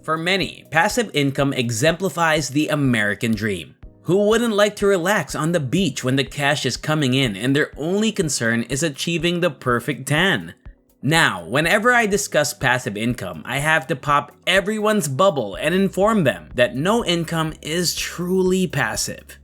For many, passive income exemplifies the American dream. Who wouldn't like to relax on the beach when the cash is coming in and their only concern is achieving the perfect tan? Now, whenever I discuss passive income, I have to pop everyone's bubble and inform them that no income is truly passive.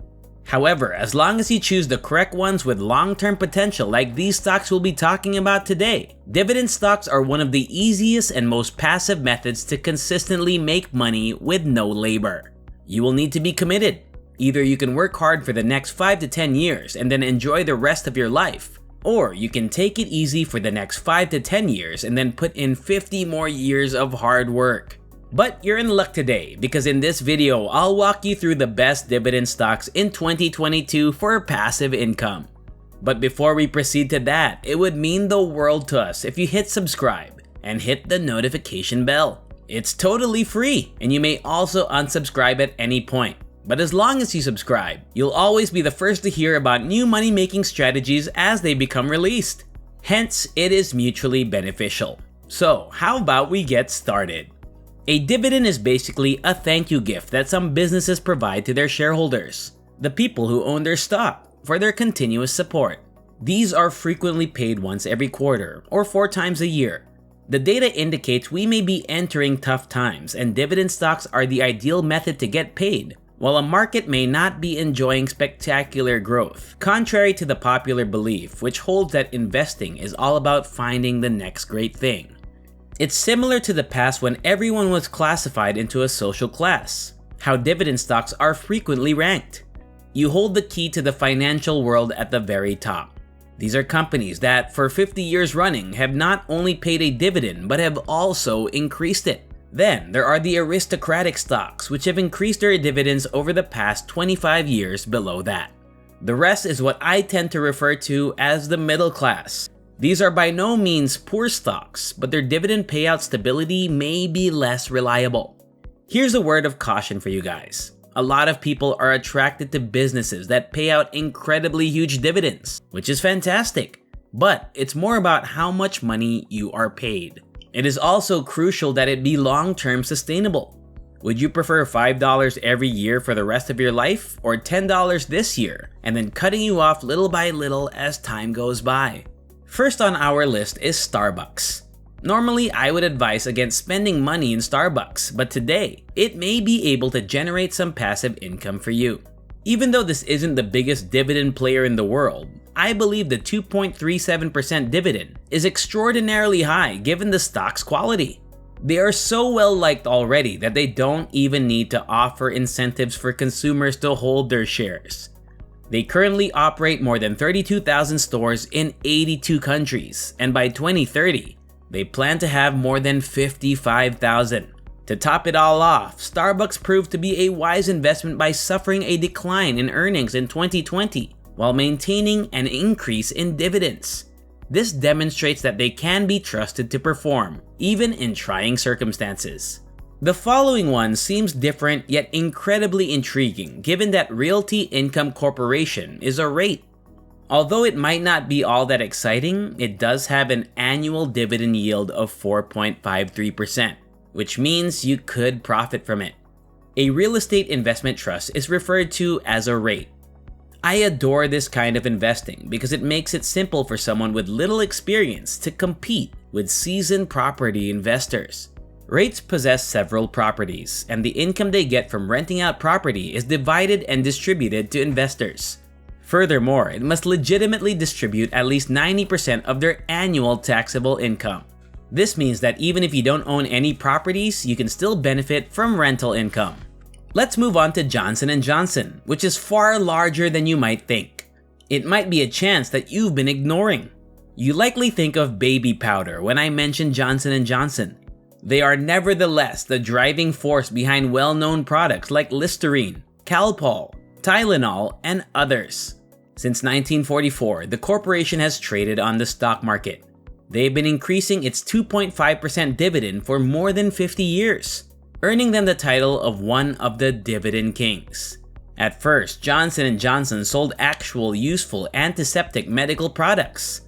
However, as long as you choose the correct ones with long-term potential like these stocks we'll be talking about today, dividend stocks are one of the easiest and most passive methods to consistently make money with no labor. You will need to be committed. Either you can work hard for the next 5 to 10 years and then enjoy the rest of your life, or you can take it easy for the next 5 to 10 years and then put in 50 more years of hard work. But you're in luck today because in this video, I'll walk you through the best dividend stocks in 2022 for passive income. But before we proceed to that, it would mean the world to us if you hit subscribe and hit the notification bell. It's totally free, and you may also unsubscribe at any point. But as long as you subscribe, you'll always be the first to hear about new money-making strategies as they become released. Hence, it is mutually beneficial. So, how about we get started? A dividend is basically a thank you gift that some businesses provide to their shareholders, the people who own their stock, for their continuous support. These are frequently paid once every quarter or 4 times a year. The data indicates we may be entering tough times, and dividend stocks are the ideal method to get paid, while a market may not be enjoying spectacular growth, contrary to the popular belief which holds that investing is all about finding the next great thing. It's similar to the past when everyone was classified into a social class, how dividend stocks are frequently ranked. You hold the key to the financial world at the very top. These are companies that, for 50 years running, have not only paid a dividend but have also increased it. Then, there are the aristocratic stocks, which have increased their dividends over the past 25 years below that. The rest is what I tend to refer to as the middle class. These are by no means poor stocks, but their dividend payout stability may be less reliable. Here's a word of caution for you guys. A lot of people are attracted to businesses that pay out incredibly huge dividends, which is fantastic. But it's more about how much money you are paid. It is also crucial that it be long-term sustainable. Would you prefer $5 every year for the rest of your life, or $10 this year, and then cutting you off little by little as time goes by? First on our list is Starbucks. Normally, I would advise against spending money in Starbucks, but today, it may be able to generate some passive income for you. Even though this isn't the biggest dividend player in the world, I believe the 2.37% dividend is extraordinarily high given the stock's quality. They are so well liked already that they don't even need to offer incentives for consumers to hold their shares. They currently operate more than 32,000 stores in 82 countries, and by 2030, they plan to have more than 55,000. To top it all off, Starbucks proved to be a wise investment by suffering a decline in earnings in 2020 while maintaining an increase in dividends. This demonstrates that they can be trusted to perform, even in trying circumstances. The following one seems different yet incredibly intriguing given that Realty Income Corporation is a REIT. Although it might not be all that exciting, it does have an annual dividend yield of 4.53%, which means you could profit from it. A real estate investment trust is referred to as a REIT. I adore this kind of investing because it makes it simple for someone with little experience to compete with seasoned property investors. REITs possess several properties, and the income they get from renting out property is divided and distributed to investors. Furthermore, it must legitimately distribute at least 90% of their annual taxable income. This means that even if you don't own any properties, you can still benefit from rental income. Let's move on to Johnson & Johnson, which is far larger than you might think. It might be a chance that you've been ignoring. You likely think of baby powder when I mention Johnson & Johnson. They are nevertheless the driving force behind well-known products like Listerine, Calpol, Tylenol, and others. Since 1944, the corporation has traded on the stock market. They've been increasing its 2.5% dividend for more than 50 years, earning them the title of one of the Dividend Kings. At first, Johnson & Johnson sold actual useful antiseptic medical products.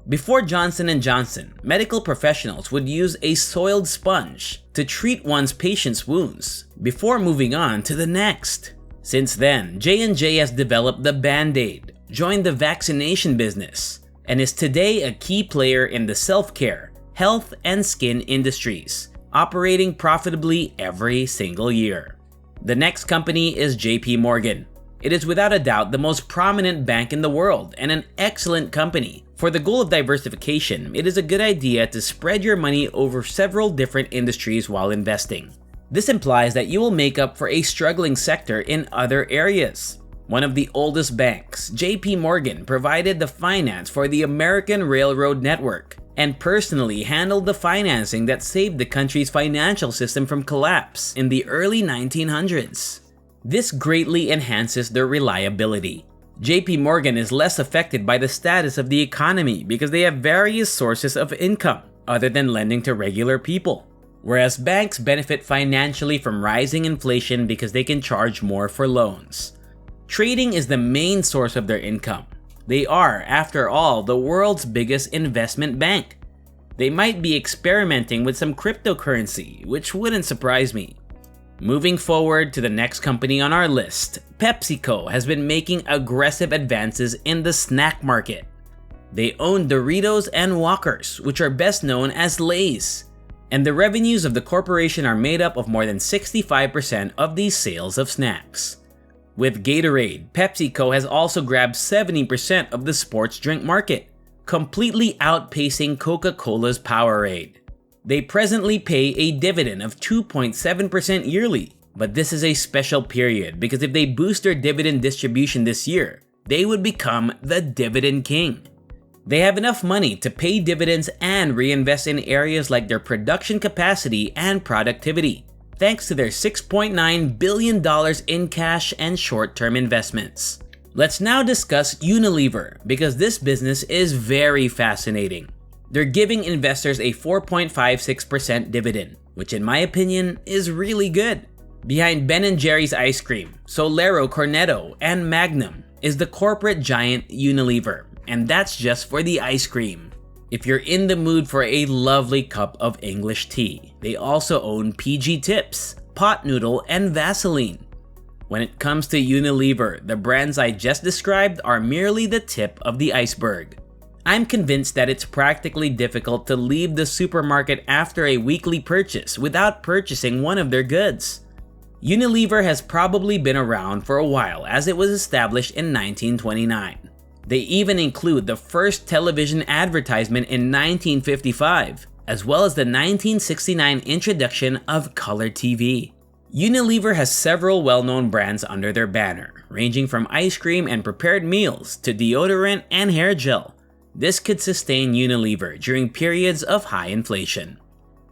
Before Johnson & Johnson, medical professionals would use a soiled sponge to treat one's patient's wounds before moving on to the next. Since then, J&J has developed the Band-Aid, joined the vaccination business, and is today a key player in the self-care, health, and skin industries, operating profitably every single year. The next company is JP Morgan. It is without a doubt the most prominent bank in the world and an excellent company. For the goal of diversification, it is a good idea to spread your money over several different industries while investing. This implies that you will make up for a struggling sector in other areas. One of the oldest banks, JP Morgan, provided the finance for the American Railroad Network and personally handled the financing that saved the country's financial system from collapse in the early 1900s. This greatly enhances their reliability. JP Morgan is less affected by the status of the economy because they have various sources of income other than lending to regular people. Whereas banks benefit financially from rising inflation because they can charge more for loans. Trading is the main source of their income. They are, after all, the world's biggest investment bank. They might be experimenting with some cryptocurrency, which wouldn't surprise me. Moving forward to the next company on our list, Pepsico has been making aggressive advances in the snack market. They own Doritos and Whockers, which are best known as Lay's, and the revenues of the corporation are made up of more than 65% of these sales of snacks. With Gatorade, PepsiCo has also grabbed 70% of the sports drink market, completely outpacing Coca-Cola's Powerade. They presently pay a dividend of 2.7% yearly, but this is a special period because if they boost their dividend distribution this year, they would become the dividend king. They have enough money to pay dividends and reinvest in areas like their production capacity and productivity, thanks to their $6.9 billion in cash and short-term investments. Let's now discuss Unilever because this business is very fascinating. They're giving investors a 4.56% dividend, which in my opinion is really good. Behind Ben & Jerry's ice cream, Solero Cornetto, and Magnum is the corporate giant Unilever, and that's just for the ice cream. If you're in the mood for a lovely cup of English tea, they also own PG Tips, Pot Noodle, and Vaseline. When it comes to Unilever, the brands I just described are merely the tip of the iceberg. I'm convinced that it's practically difficult to leave the supermarket after a weekly purchase without purchasing one of their goods. Unilever has probably been around for a while as it was established in 1929. They even include the first television advertisement in 1955, as well as the 1969 introduction of color TV. Unilever has several well-known brands under their banner, ranging from ice cream and prepared meals to deodorant and hair gel. This could sustain Unilever during periods of high inflation.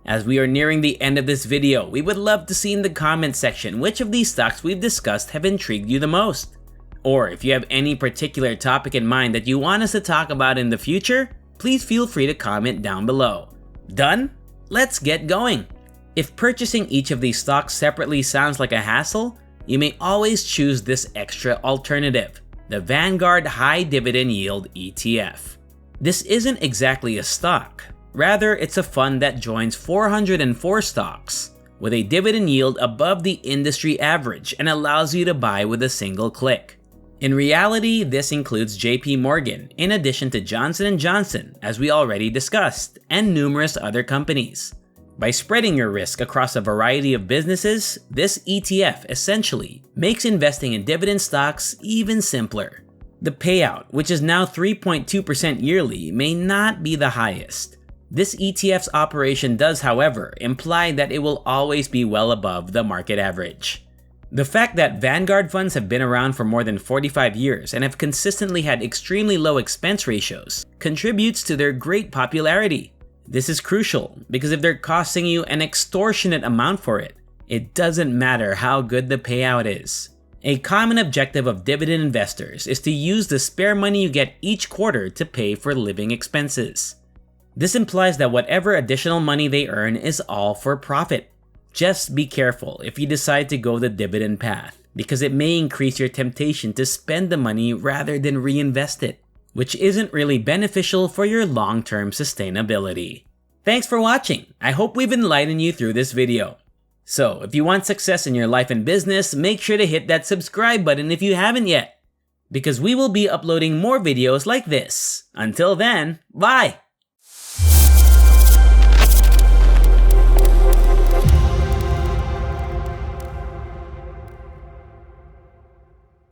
As we are nearing the end of this video, we would love to see in the comment section which of these stocks we've discussed have intrigued you the most. Or if you have any particular topic in mind that you want us to talk about in the future, please feel free to comment down below. Done? Let's get going! If purchasing each of these stocks separately sounds like a hassle, you may always choose this extra alternative, the Vanguard High Dividend Yield ETF. This isn't exactly a stock, rather it's a fund that joins 404 stocks with a dividend yield above the industry average and allows you to buy with a single click. In reality, this includes JP Morgan, in addition to Johnson & Johnson, as we already discussed, and numerous other companies. By spreading your risk across a variety of businesses, this ETF essentially makes investing in dividend stocks even simpler. The payout, which is now 3.2% yearly, may not be the highest. This ETF's operation does, however, imply that it will always be well above the market average. The fact that Vanguard funds have been around for more than 45 years and have consistently had extremely low expense ratios contributes to their great popularity. This is crucial because if they're costing you an extortionate amount for it, it doesn't matter how good the payout is. A common objective of dividend investors is to use the spare money you get each quarter to pay for living expenses. This implies that whatever additional money they earn is all for profit. Just be careful if you decide to go the dividend path, because it may increase your temptation to spend the money rather than reinvest it. which isn't really beneficial for your long-term sustainability. Thanks for watching. I hope we've enlightened you through this video. So, if you want success in your life and business, make sure to hit that subscribe button if you haven't yet, because we will be uploading more videos like this. Until then, bye!